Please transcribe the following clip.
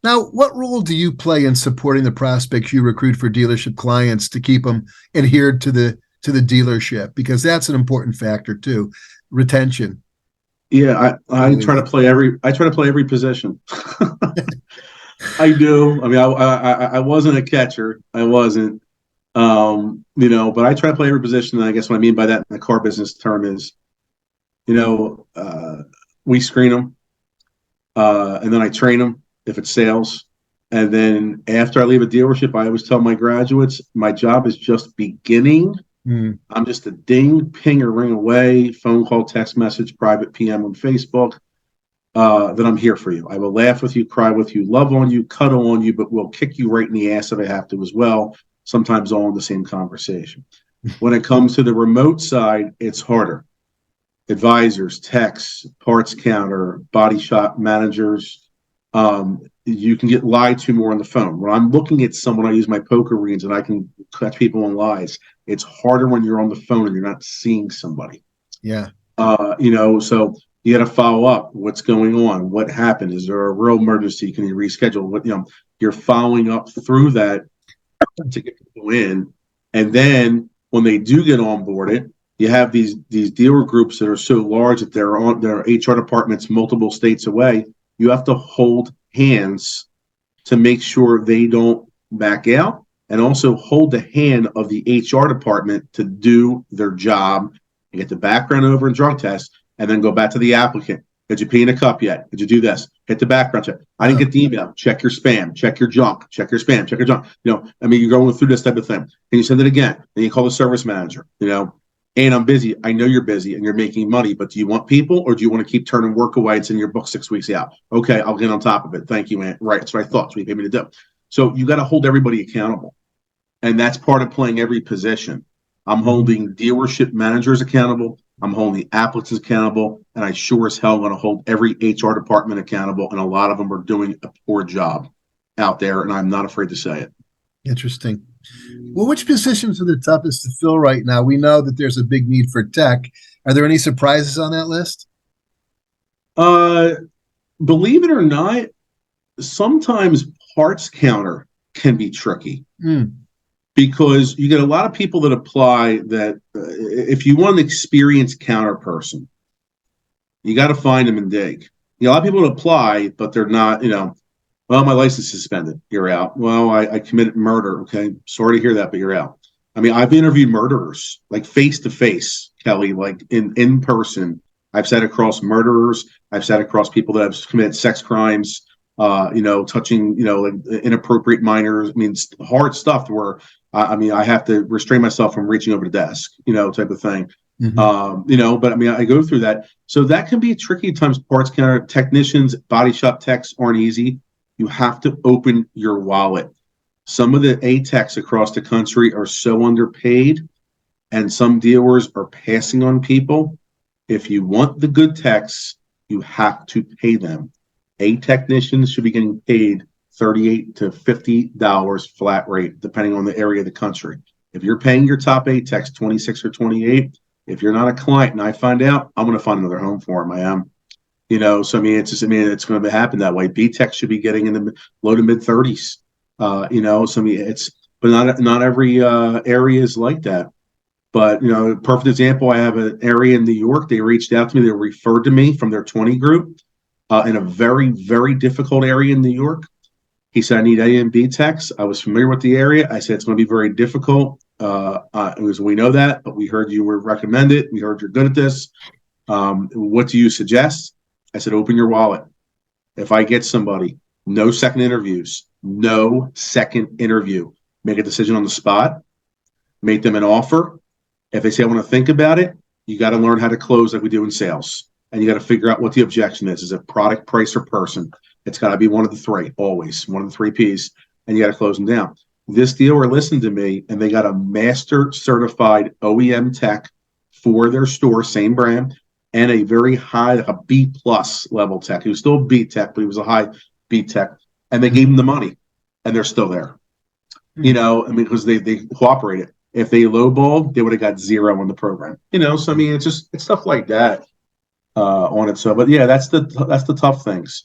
Now, what role do you play in supporting the prospects you recruit for dealership clients to keep them adhered to the dealership? Because that's an important factor too, retention. Yeah, I try to Always. play every position. I do. I mean, I wasn't a catcher. I wasn't. But I try to play every position. And I guess what I mean by that in the car business term is, you know, uh, we screen them, and then I train them if it's sales. And then after I leave a dealership, I always tell my graduates, my job is just beginning. Mm, I'm just a ding, ping, or ring away, phone call, text message, private PM on Facebook. That I'm here for you. I will laugh with you, cry with you, love on you, cuddle on you, but will kick you right in the ass if I have to as well. Sometimes all in the same conversation. When it comes to the remote side, it's harder. Advisors, techs, parts counter, body shop managers, you can get lied to more on the phone. When I'm looking at someone, I use my poker reads and I can catch people on lies. It's harder when you're on the phone and you're not seeing somebody. yeah. So you got to follow up. What's going on? What happened? Is there a real emergency? Can you reschedule? You're following up through that to get people in. And then when they do get onboarded, you have these dealer groups that are so large that they're on their HR departments multiple states away. You have to hold hands to make sure they don't back out, and also hold the hand of the HR department to do their job and get the background over and drug test, and then go back to the applicant. Did you pee in a cup yet? Did you do this? Hit the background check. I didn't Oh, get the email. Check your spam. Check your junk. Check your spam. Check your junk. You're going through this type of thing. And you send it again. Then you call the service manager. And I'm busy. I know you're busy and you're making money, but do you want people or do you want to keep turning work away and send your book 6 weeks out? Okay, I'll get on top of it. Thank you, man. Right. That's what I thought. That's what you paid me to do. So you got to hold everybody accountable. And that's part of playing every position. I'm mhm. holding dealership managers accountable. I'm holding the applicants accountable. And I sure as hell going to hold every HR department accountable. And a lot of them are doing a poor job out there. And I'm not afraid to say it. Interesting. Well, which positions are the toughest to fill right now? We know that there's a big need for tech. Are there any surprises on that list? Uh, Believe it or not, sometimes parts counter can be tricky Mm, because you get a lot of people that apply that if you want an experienced counter person, you got to find them and dig. A lot of people that apply, but they're not, well, my license is suspended. You're out. Well, I committed murder. Okay. Sorry to hear that, but you're out. I mean, I've interviewed murderers like face to face, Kelly, like in person. I've sat across murderers. I've sat across people that have committed sex crimes, touching, like inappropriate minors. I mean, it's hard stuff where, I have to restrain myself from reaching over the desk, type of thing. hmm But I mean, I go through that. So that can be tricky at times. Parts counter technicians, body shop techs aren't easy. You have to open your wallet. Some of the A techs across the country are so underpaid, and some dealers are passing on people. If you want the good techs, you have to pay them. A technicians should be getting paid $38 to $50 flat rate, depending on the area of the country. If you're paying your top A techs 26 or 28, if you're not a client and I find out, I'm going to find another home for them. I am. So I mean, it's going to happen that way. B Tech should be getting in the low to mid 30s. So I mean, but not every area is like that. But perfect example. I have an area in New York. They reached out to me. They were referred to me from their 20 group in a very very difficult area in New York. He said I need A and B techs. I was familiar with the area. I said it's going to be very difficult. It was we know that, but we heard you were recommended. We heard you're good at this. What do you suggest? I said, open your wallet. If I get somebody, no second interviews, no second interview. Make a decision on the spot, make them an offer. If they say, I want to think about it, you got to learn how to close like we do in sales. And you got to figure out what the objection is. Is it product, price, or person? It's got to be one of the three, always, one of the three P's. And you got to close them down. This dealer listened to me, and they got a master certified OEM tech for their store, same brand, and a very high, like a B plus level tech. He was still a B tech, but he was a high B tech. And they gave him the money, and they're still there. I mean, because they cooperated. If they lowballed, they would have got zero on the program. So I mean, it's stuff like that on it. So, but yeah, that's the tough things.